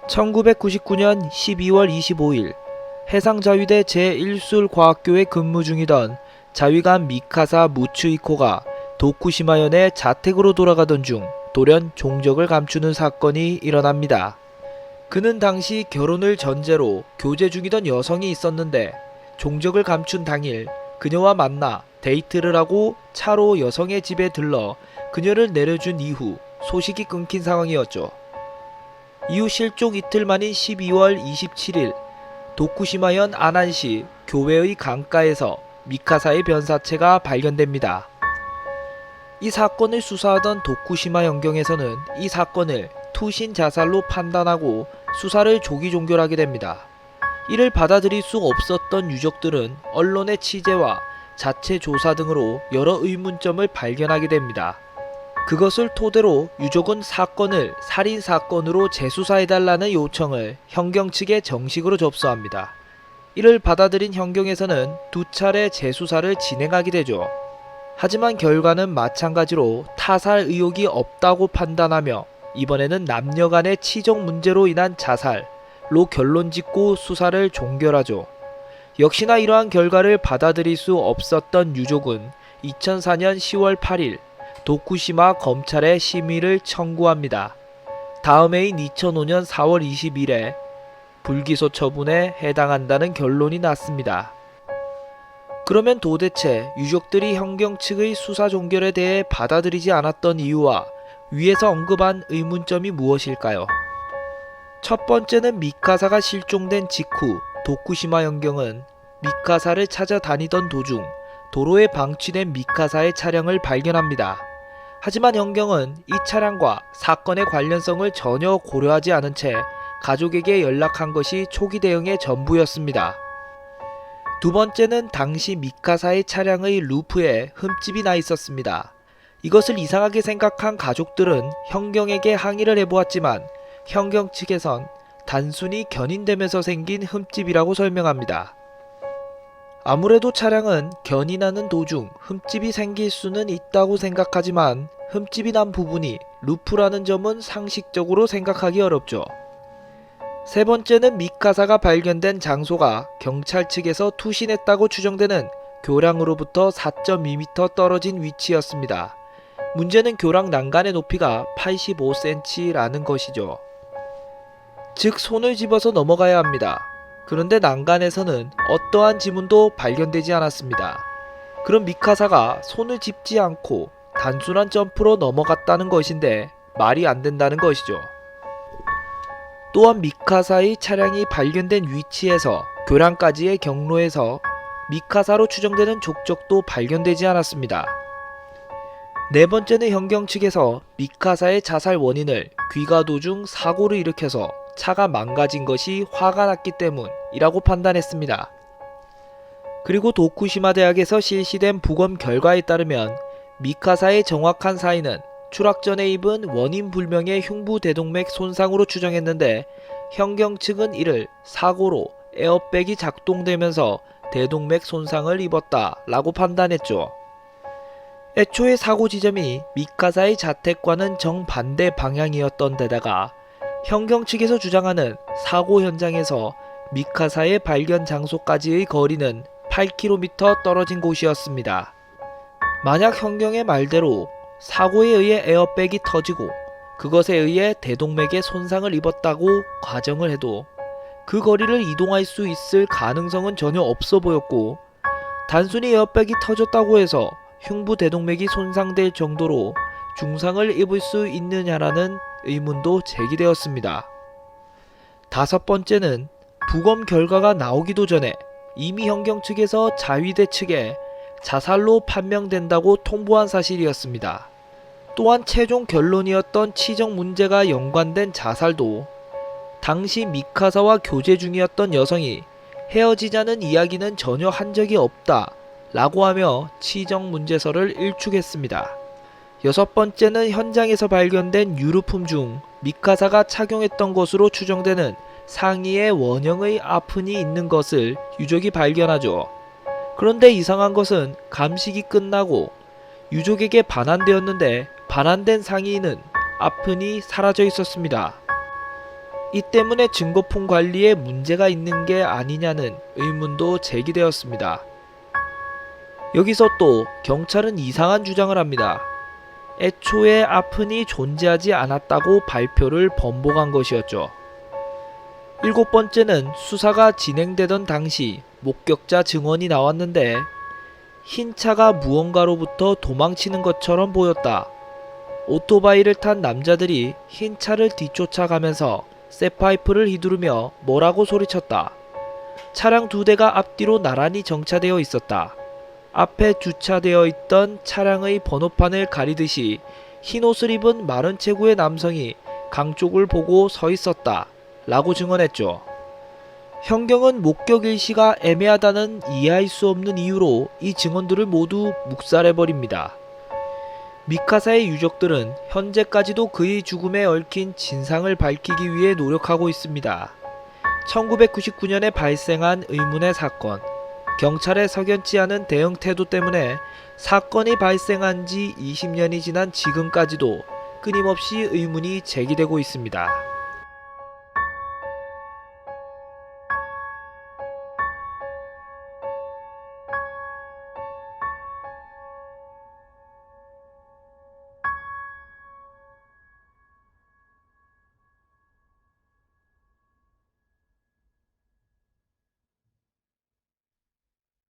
1999년 12월 25일 해상자위대 제1술과학교에 근무 중이던 자위관 미카사 무츠이코가 도쿠시마현의 자택으로 돌아가던 중 돌연 종적을 감추는 사건이 일어납니다. 그는 당시 결혼을 전제로 교제 중이던 여성이 있었는데 종적을 감춘 당일 그녀와 만나 데이트를 하고 차로 여성의 집에 들러 그녀를 내려준 이후 소식이 끊긴 상황이었죠. 이후 실종 이틀 만인 12월 27일 도쿠시마현 아난시 교외의 강가에서 미카사의 변사체가 발견됩니다. 이 사건을 수사하던 도쿠시마 현경에서는 이 사건을 투신 자살로 판단하고 수사를 조기 종결하게 됩니다. 이를 받아들일 수 없었던 유족들은 언론의 취재와 자체 조사 등으로 여러 의문점을 발견하게 됩니다. 그것을 토대로 유족은 사건을 살인사건으로 재수사해달라는 요청을 현경 측에 정식으로 접수합니다. 이를 받아들인 현경에서는 두 차례 재수사를 진행하게 되죠. 하지만 결과는 마찬가지로 타살 의혹이 없다고 판단하며 이번에는 남녀 간의 치적 문제로 인한 자살로 결론 짓고 수사를 종결하죠. 역시나 이러한 결과를 받아들일 수 없었던 유족은 2004년 10월 8일 도쿠시마 검찰에 심의를 청구합니다. 다음 해인 2005년 4월 20일에 불기소 처분에 해당한다는 결론이 났습니다. 그러면 도대체 유족들이 현경 측의 수사 종결에 대해 받아들이지 않았던 이유와 위에서 언급한 의문점이 무엇일까요? 첫 번째는 미카사가 실종된 직후 도쿠시마 현경은 미카사를 찾아다니던 도중 도로에 방치된 미카사의 차량을 발견합니다. 하지만 현경은 이 차량과 사건의 관련성을 전혀 고려하지 않은 채 가족에게 연락한 것이 초기 대응의 전부였습니다. 두 번째는 당시 미카사의 차량의 루프에 흠집이 나 있었습니다. 이것을 이상하게 생각한 가족들은 현경에게 항의를 해보았지만 현경 측에선 단순히 견인되면서 생긴 흠집이라고 설명합니다. 아무래도 차량은 견인하는 도중 흠집이 생길 수는 있다고 생각하지만 흠집이 난 부분이 루프라는 점은 상식적으로 생각하기 어렵죠. 세 번째는 미카사가 발견된 장소가 경찰 측에서 투신했다고 추정되는 교량으로부터 4.2m 떨어진 위치였습니다. 문제는 교량 난간의 높이가 85cm라는 것이죠. 즉 손을 집어서 넘어가야 합니다. 그런데 난간에서는 어떠한 지문도 발견되지 않았습니다. 그럼 미카사가 손을 짚지 않고 단순한 점프로 넘어갔다는 것인데 말이 안 된다는 것이죠. 또한 미카사의 차량이 발견된 위치에서 교량까지의 경로에서 미카사로 추정되는 족적도 발견되지 않았습니다. 네 번째는 현경 측에서 미카사의 자살 원인을 귀가 도중 사고를 일으켜서 차가 망가진 것이 화가 났기 때문이라고 판단했습니다. 그리고 도쿠시마 대학에서 실시된 부검 결과에 따르면 미카사의 정확한 사인은 추락 전에 입은 원인 불명의 흉부대동맥 손상으로 추정했는데 현경 측은 이를 사고로 에어백이 작동되면서 대동맥 손상을 입었다라고 판단했죠. 애초에 사고 지점이 미카사의 자택과는 정반대 방향이었던 데다가 현경 측에서 주장하는 사고 현장에서 미카사의 발견 장소까지의 거리는 8km 떨어진 곳이었습니다. 만약 현경의 말대로 사고에 의해 에어백이 터지고 그것에 의해 대동맥에 손상을 입었다고 가정을 해도 그 거리를 이동할 수 있을 가능성은 전혀 없어 보였고 단순히 에어백이 터졌다고 해서 흉부 대동맥이 손상될 정도로 중상을 입을 수 있느냐라는 의문도 제기되었습니다. 다섯 번째는 부검 결과가 나오기도 전에 이미 현경 측에서 자위대 측에 자살로 판명된다고 통보한 사실이었습니다. 또한 최종 결론이었던 치적 문제가 연관된 자살도 당시 미카사와 교제 중이었던 여성이 헤어지자는 이야기는 전혀 한 적이 없다 라고 하며 치적 문제서를 일축했습니다. 여섯 번째는 현장에서 발견된 유류품 중 미카사가 착용했던 것으로 추정되는 상의에 원형의 아픈이 있는 것을 유족이 발견하죠. 그런데 이상한 것은 감식이 끝나고 유족에게 반환되었는데 반환된 상의는 아픈이 사라져 있었습니다. 이 때문에 증거품 관리에 문제가 있는 게 아니냐는 의문도 제기되었습니다. 여기서 또 경찰은 이상한 주장을 합니다. 애초에 아픈이 존재하지 않았다고 발표를 번복한 것이었죠. 일곱 번째는 수사가 진행되던 당시 목격자 증언이 나왔는데 흰 차가 무언가로부터 도망치는 것처럼 보였다. 오토바이를 탄 남자들이 흰 차를 뒤쫓아가면서 쇠파이프를 휘두르며 뭐라고 소리쳤다. 차량 2대가 앞뒤로 나란히 정차되어 있었다. 앞에 주차되어 있던 차량의 번호판을 가리듯이 흰옷을 입은 마른 체구의 남성이 강 쪽을 보고 서 있었다. 라고 증언했죠. 현경은 목격 일시가 애매하다는 이해할 수 없는 이유로 이 증언들을 모두 묵살해버립니다. 미카사의 유족들은 현재까지도 그의 죽음에 얽힌 진상을 밝히기 위해 노력하고 있습니다. 1999년에 발생한 의문의 사건, 경찰의 석연치 않은 대응 태도 때문에 사건이 발생한 지 20년이 지난 지금까지도 끊임없이 의문이 제기되고 있습니다.